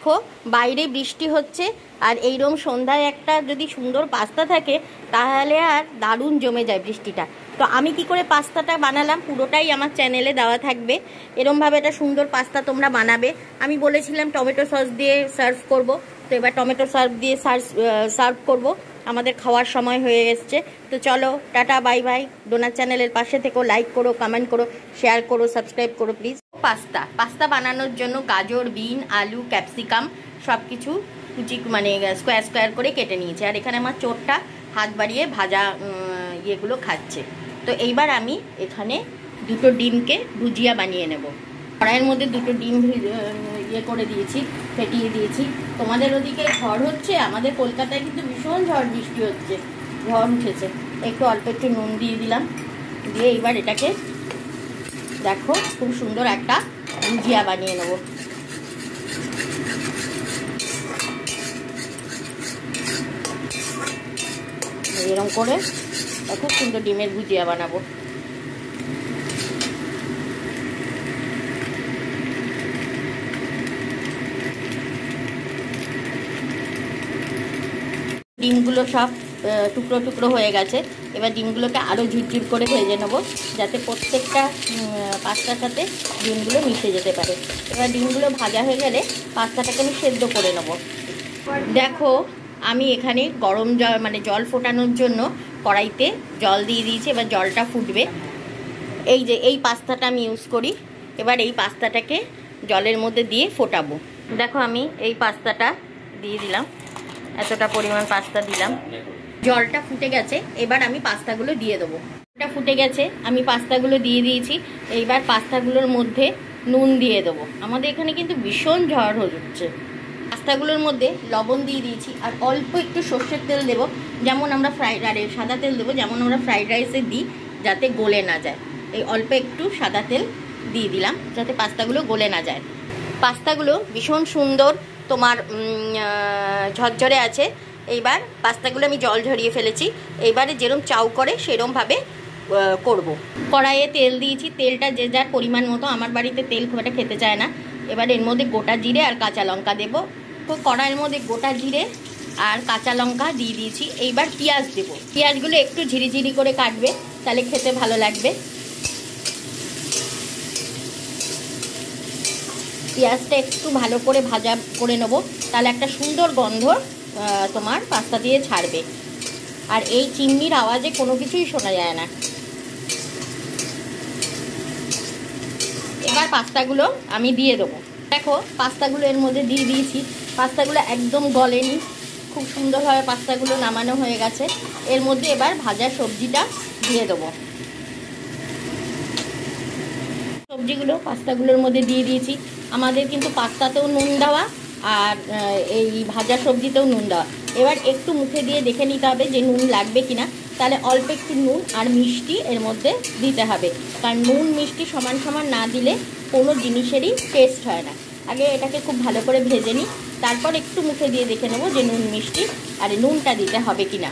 দেখো বাইরে বৃষ্টি হচ্ছে, আর এইরকম সন্ধ্যায় একটা যদি সুন্দর পাস্তা থাকে তাহলে আর দারুণ জমে যায় বৃষ্টিটা। তো আমি কি করে পাস্তাটা বানালাম পুরোটাই আমার চ্যানেলে দেওয়া থাকবে। এরমভাবে একটা সুন্দর পাস্তা তোমরা বানাবে। আমি বলেছিলাম টমেটো সস দিয়ে সার্ভ করব, তো এবার টমেটো সস দিয়ে সার্ভ করব। আমাদের খাওয়ার সময় হয়ে এসছে। তো চলো টাটা বাই বাই। ডোনার চ্যানেলের পাশে থেকো, লাইক করো, কমেন্ট করো, শেয়ার করো, সাবস্ক্রাইব করো প্লিজ। পাস্তা বানানোর জন্য গাজর, বিন, আলু, ক্যাপসিকাম সব কিছু কুচি মানে স্কোয়ার স্কোয়ার করে কেটে নিয়েছি। আর এখানে আমার চোরটা হাত বাড়িয়ে ভাজা ইয়েগুলো খাচ্ছে। তো এইবার আমি এখানে দুটো ডিমকে ভুজিয়া বানিয়ে নেব। কড়াইয়ের মধ্যে দুটো ডিম ইয়ে করে দিয়েছি, ফেটিয়ে দিয়েছি। তোমাদের ওদিকে ঝড় হচ্ছে, আমাদের কলকাতায় কিন্তু ভীষণ ঝড় বৃষ্টি হচ্ছে, ঝড় উঠেছে। একটু অল্প একটু নুন দিয়ে দিলাম, দিয়ে এইবার এটাকে দেখো খুব সুন্দর একটা ভুজিয়া বানিয়ে নেব। এরকম করে খুব সুন্দর ডিমের ভুজিয়া বানাবো। ডিমগুলো সব টুকরো টুকরো হয়ে গেছে। এবার ডিমগুলোকে আরও ঝুরঝুর করে ভেজে নেবো, যাতে প্রত্যেকটা পাস্তার সাথে ডিমগুলো মিশে যেতে পারে। এবার ডিমগুলো ভাজা হয়ে গেলে পাস্তাটাকে আমি সেদ্ধ করে নেব। দেখো আমি এখানে গরম জল মানে জল ফোটানোর জন্য কড়াইতে জল দিয়ে দিয়েছি। এবার জলটা ফুটবে। এই যে এই পাস্তাটা আমি ইউজ করি। এবার এই পাস্তাটাকে জলের মধ্যে দিয়ে ফোটাবো। দেখো আমি এই পাস্তাটা দিয়ে দিলাম, এতটা পরিমাণ পাস্তা দিলাম। জলটা ফুটে গেছে, এবার আমি পাস্তাগুলো দিয়ে দেবো। জলটা ফুটে গেছে, আমি পাস্তাগুলো দিয়ে দিয়েছি। এইবার পাস্তাগুলোর মধ্যে নুন দিয়ে দেবো। আমাদের এখানে কিন্তু ভীষণ ঝড় হচ্ছে। পাস্তাগুলোর মধ্যে লবণ দিয়ে দিয়েছি, আর অল্প একটু সর্ষের তেল দেবো, যেমন আমরা সাদা তেল দেবো যেমন আমরা ফ্রাইড রাইসে দিই, যাতে গলে না যায়। এই অল্প একটু সাদা তেল দিয়ে দিলাম, যাতে পাস্তাগুলো গলে না যায়। পাস্তাগুলো ভীষণ সুন্দর তোমার ঝরঝরে আছে। এইবার পাস্তাগুলো আমি জল ঝরিয়ে ফেলেছি। এইবারে যেরকম চাউ করে সেরমভাবে করব। কড়াইয়ে তেল দিয়েছি, তেলটা যে যার পরিমাণ মতো। আমার বাড়িতে তেল খুব একটা খেতে চায় না। এবার এর মধ্যে গোটা জিরে আর কাঁচা লঙ্কা দেবো। তো কড়াইয়ের মধ্যে গোটা জিরে আর কাঁচা লঙ্কা দিয়ে দিয়েছি। এইবার পেঁয়াজ দেবো। পেঁয়াজগুলো একটু ঝিরিঝিরি করে কাটবে, তাহলে খেতে ভালো লাগবে। পেঁয়াজটা একটু ভালো করে ভাজা করে নেবো, তাহলে একটা সুন্দর গন্ধ তোমার পাস্তা দিয়ে ছাড়বে। আর এই চিমনির আওয়াজে কোনো কিছুই শোনা যায় না। এবার পাস্তাগুলো আমি দিয়ে দেবো। দেখো পাস্তাগুলো এর মধ্যে দিয়ে দিয়েছি। পাস্তাগুলো একদম গলেনি, খুব সুন্দরভাবে পাস্তাগুলো নামানো হয়ে গেছে। এর মধ্যে এবার ভাজা সবজিটা দিয়ে দেবো। সবজিগুলো পাস্তাগুলোর মধ্যে দিয়ে দিয়েছি। আমাদের কিন্তু পাস্তাতেও নুন দেওয়া আর এই ভাজা সবজিতেও নুন দেওয়া। এবার একটু মুখে দিয়ে দেখে নিতে হবে যে নুন লাগবে কিনা। তাহলে অল্প একটু নুন আর মিষ্টি এর মধ্যে দিতে হবে, কারণ নুন মিষ্টি সমান সমান না দিলে কোনো জিনিসেরই টেস্ট হয় না। আগে এটাকে খুব ভালো করে ভেজে নিই, তারপর একটু মুখে দিয়ে দেখে নেবো যে নুন মিষ্টি আর নুনটা দিতে হবে কিনা।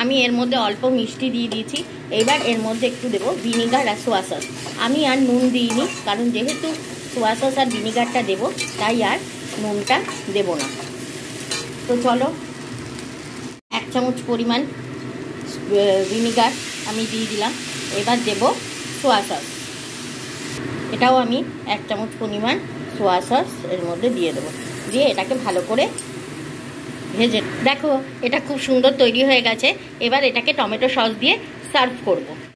আমি এর মধ্যে অল্প মিষ্টি দিয়ে দিয়েছি। এবার এর মধ্যে একটু দেবো ভিনিগার আর সোয়া সস। আমি আর নুন দিইনি, কারণ যেহেতু সোয়া সস আর ভিনিগারটা দেবো, তাই আর নুনটা দেবো না। তো চলো 1 চামচ পরিমাণ ভিনিগার আমি দিয়ে দিলাম। এবার দেবো সোয়া সস। এটাও আমি 1 চামচ পরিমাণ সোয়া সস এর মধ্যে দিয়ে দেবো। দিয়ে এটাকে ভালো করে ভেজে দেখো এটা খুব সুন্দর তৈরি হয়ে গেছে। এবার এটাকে টমেটো সস দিয়ে সার্ভ করব।